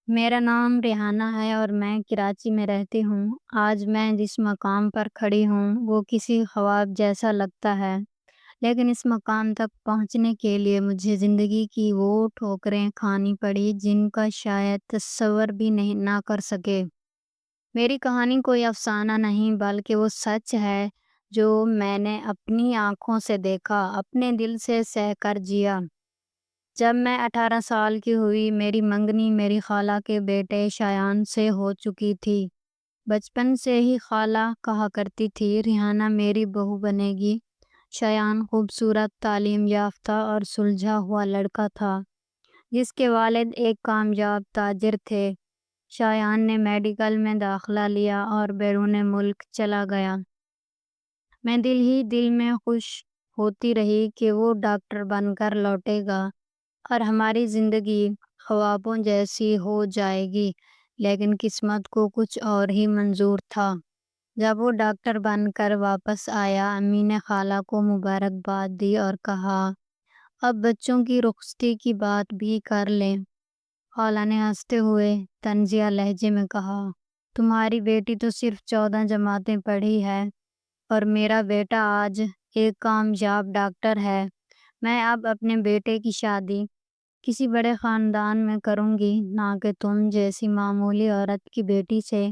میرا نام ریحانہ ہے اور میں کراچی میں رہتی ہوں۔ آج میں جس مقام پر کھڑی ہوں وہ کسی خواب جیسا لگتا ہے، لیکن اس مقام تک پہنچنے کے لیے مجھے زندگی کی وہ ٹھوکریں کھانی پڑی جن کا شاید تصور بھی نہ کر سکے۔ میری کہانی کوئی افسانہ نہیں بلکہ وہ سچ ہے جو میں نے اپنی آنکھوں سے دیکھا، اپنے دل سے سہ کر جیا۔ جب میں 18 سال کی ہوئی، میری منگنی میری خالہ کے بیٹے شایان سے ہو چکی تھی۔ بچپن سے ہی خالہ کہا کرتی تھی، ریحانہ میری بہو بنے گی۔ شایان خوبصورت، تعلیم یافتہ اور سلجھا ہوا لڑکا تھا جس کے والد ایک کامیاب تاجر تھے۔ شایان نے میڈیکل میں داخلہ لیا اور بیرون ملک چلا گیا۔ میں دل ہی دل میں خوش ہوتی رہی کہ وہ ڈاکٹر بن کر لوٹے گا اور ہماری زندگی خوابوں جیسی ہو جائے گی، لیکن قسمت کو کچھ اور ہی منظور تھا۔ جب وہ ڈاکٹر بن کر واپس آیا، امی نے خالہ کو مبارکباد دی اور کہا، اب بچوں کی رخصتی کی بات بھی کر لیں۔ خالہ نے ہنستے ہوئے طنزیہ لہجے میں کہا، تمہاری بیٹی تو صرف 14 جماعتیں پڑھی ہے اور میرا بیٹا آج ایک کامیاب ڈاکٹر ہے۔ میں اب اپنے بیٹے کی شادی کسی بڑے خاندان میں کروں گی، نہ کہ تم جیسی معمولی عورت کی بیٹی سے۔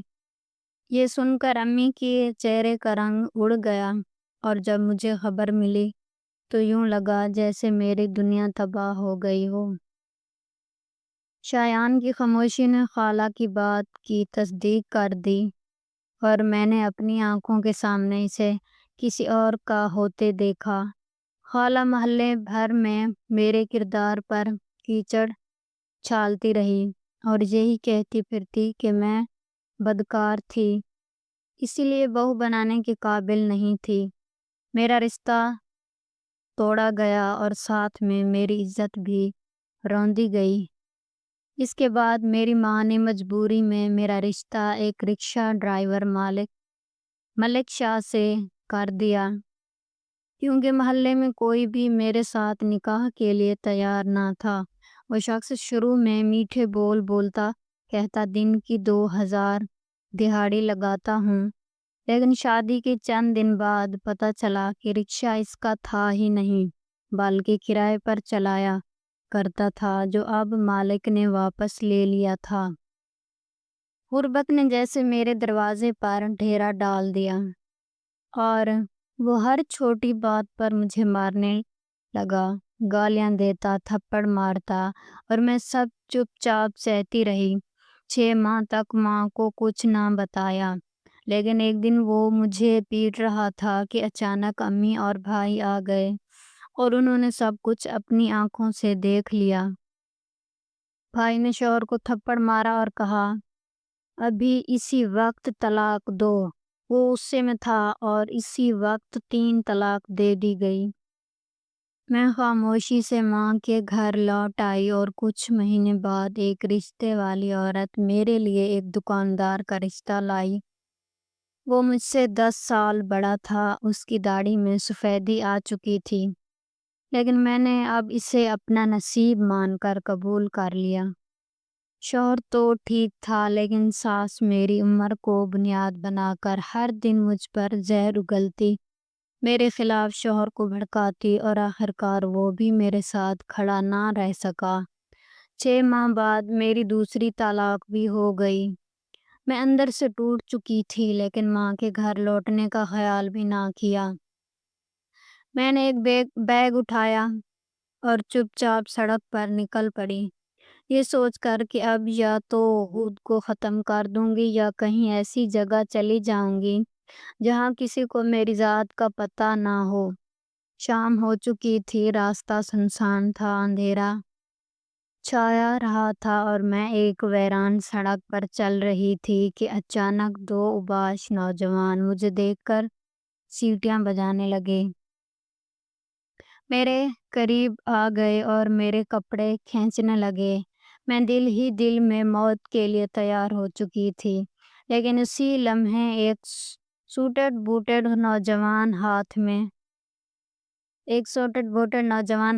یہ سن کر امی کے چہرے کا رنگ اڑ گیا اور جب مجھے خبر ملی تو یوں لگا جیسے میری دنیا تباہ ہو گئی ہو۔ شایان کی خاموشی نے خالہ کی بات کی تصدیق کر دی اور میں نے اپنی آنکھوں کے سامنے اسے کسی اور کا ہوتے دیکھا۔ خالہ محلے بھر میں میرے کردار پر کیچڑ چھالتی رہی اور یہی کہتی پھرتی کہ میں بدکار تھی، اسی لیے بہو بنانے کے قابل نہیں تھی۔ میرا رشتہ توڑا گیا اور ساتھ میں میری عزت بھی روندی گئی۔ اس کے بعد میری ماں نے مجبوری میں میرا رشتہ ایک رکشہ ڈرائیور ملک شاہ سے کر دیا، کیونکہ محلے میں کوئی بھی میرے ساتھ نکاح کے لیے تیار نہ تھا۔ وہ شخص شروع میں میٹھے بول بولتا، کہتا دن کی 2000 دہاڑی لگاتا ہوں، لیکن شادی کے چند دن بعد پتہ چلا کہ رکشہ اس کا تھا ہی نہیں بلکہ کرائے پر چلایا کرتا تھا جو اب مالک نے واپس لے لیا تھا۔ غربت نے جیسے میرے دروازے پر ڈیرا ڈال دیا اور وہ ہر چھوٹی بات پر مجھے مارنے لگا، گالیاں دیتا، تھپڑ مارتا اور میں سب چپ چاپ سہتی رہی۔ 6 ماہ تک ماں کو کچھ نہ بتایا، لیکن ایک دن وہ مجھے پیٹ رہا تھا کہ اچانک امی اور بھائی آ گئے اور انہوں نے سب کچھ اپنی آنکھوں سے دیکھ لیا۔ بھائی نے شوہر کو تھپڑ مارا اور کہا، ابھی اسی وقت طلاق دو۔ وہ غصے میں تھا اور اسی وقت 3 طلاق دے دی گئی۔ میں خاموشی سے ماں کے گھر لوٹ آئی اور کچھ مہینے بعد ایک رشتے والی عورت میرے لیے ایک دکاندار کا رشتہ لائی۔ وہ مجھ سے 10 سال بڑا تھا، اس کی داڑھی میں سفیدی آ چکی تھی، لیکن میں نے اب اسے اپنا نصیب مان کر قبول کر لیا۔ شوہر تو ٹھیک تھا، لیکن ساس میری عمر کو بنیاد بنا کر ہر دن مجھ پر زہر اگلتی، میرے خلاف شوہر کو بھڑکاتی اور آخرکار وہ بھی میرے ساتھ کھڑا نہ رہ سکا۔ 6 ماہ بعد میری دوسری طلاق بھی ہو گئی۔ میں اندر سے ٹوٹ چکی تھی، لیکن ماں کے گھر لوٹنے کا خیال بھی نہ کیا۔ میں نے ایک بیگ اٹھایا اور چپ چاپ سڑک پر نکل پڑی، یہ سوچ کر کہ اب یا تو خود کو ختم کر دوں گی یا کہیں ایسی جگہ چلی جاؤں گی جہاں کسی کو میری ذات کا پتہ نہ ہو۔ شام ہو چکی تھی، راستہ سنسان تھا، اندھیرا چھایا رہا تھا اور میں ایک ویران سڑک پر چل رہی تھی کہ اچانک 2 اوباش نوجوان مجھے دیکھ کر سیٹیاں بجانے لگے، میرے قریب آ گئے اور میرے کپڑے کھینچنے لگے۔ میں دل ہی دل میں موت کے لیے تیار ہو چکی تھی، لیکن اسی لمحے ایک سوٹڈ بوٹڈ نوجوان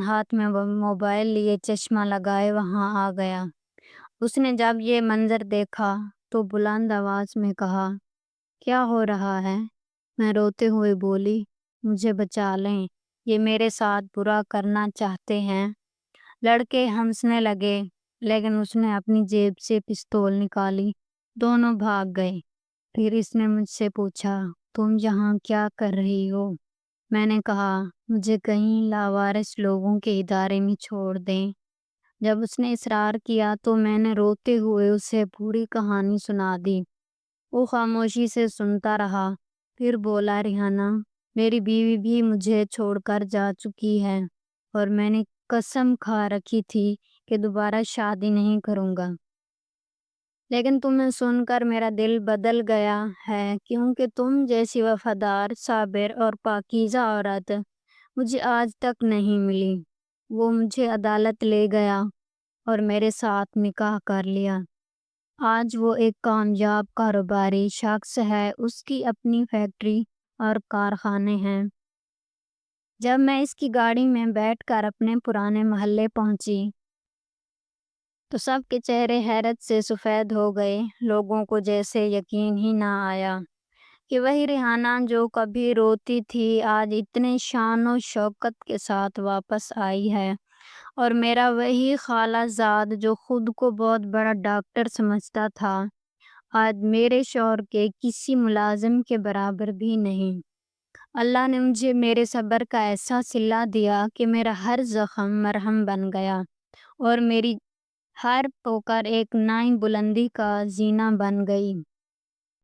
ہاتھ میں موبائل لیے چشمہ لگائے وہاں آ گیا۔ اس نے جب یہ منظر دیکھا تو بلند آواز میں کہا، کیا ہو رہا ہے؟ میں روتے ہوئے بولی، مجھے بچا لیں، یہ میرے ساتھ برا کرنا چاہتے ہیں۔ لڑکے ہنسنے لگے، لیکن اس نے اپنی جیب سے پستول نکالی، دونوں بھاگ گئے۔ پھر اس نے مجھ سے پوچھا، تم یہاں کیا کر رہی ہو؟ میں نے کہا، مجھے کہیں لاوارث لوگوں کے ادارے میں چھوڑ دیں۔ جب اس نے اصرار کیا تو میں نے روتے ہوئے اسے پوری کہانی سنا دی۔ وہ خاموشی سے سنتا رہا، پھر بولا، ریحانہ، میری بیوی بھی مجھے چھوڑ کر جا چکی ہے اور میں نے قسم کھا رکھی تھی کہ دوبارہ شادی نہیں کروں گا، لیکن تمہیں سن کر میرا دل بدل گیا ہے، کیونکہ تم جیسی وفادار، صابر اور پاکیزہ عورت مجھے آج تک نہیں ملی۔ وہ مجھے عدالت لے گیا اور میرے ساتھ نکاح کر لیا۔ آج وہ ایک کامیاب کاروباری شخص ہے، اس کی اپنی فیکٹری اور کارخانے ہیں۔ جب میں اس کی گاڑی میں بیٹھ کر اپنے پرانے محلے پہنچی تو سب کے چہرے حیرت سے سفید ہو گئے۔ لوگوں کو جیسے یقین ہی نہ آیا کہ وہی ریحانہ جو کبھی روتی تھی آج اتنے شان و شوکت کے ساتھ واپس آئی ہے، اور میرا وہی خالہ زاد جو خود کو بہت بڑا ڈاکٹر سمجھتا تھا آج میرے شوہر کے کسی ملازم کے برابر بھی نہیں۔ اللہ نے مجھے میرے صبر کا ایسا صلہ دیا کہ میرا ہر زخم مرہم بن گیا اور میری ہر پوکار ایک نئی بلندی کا زینہ بن گئی۔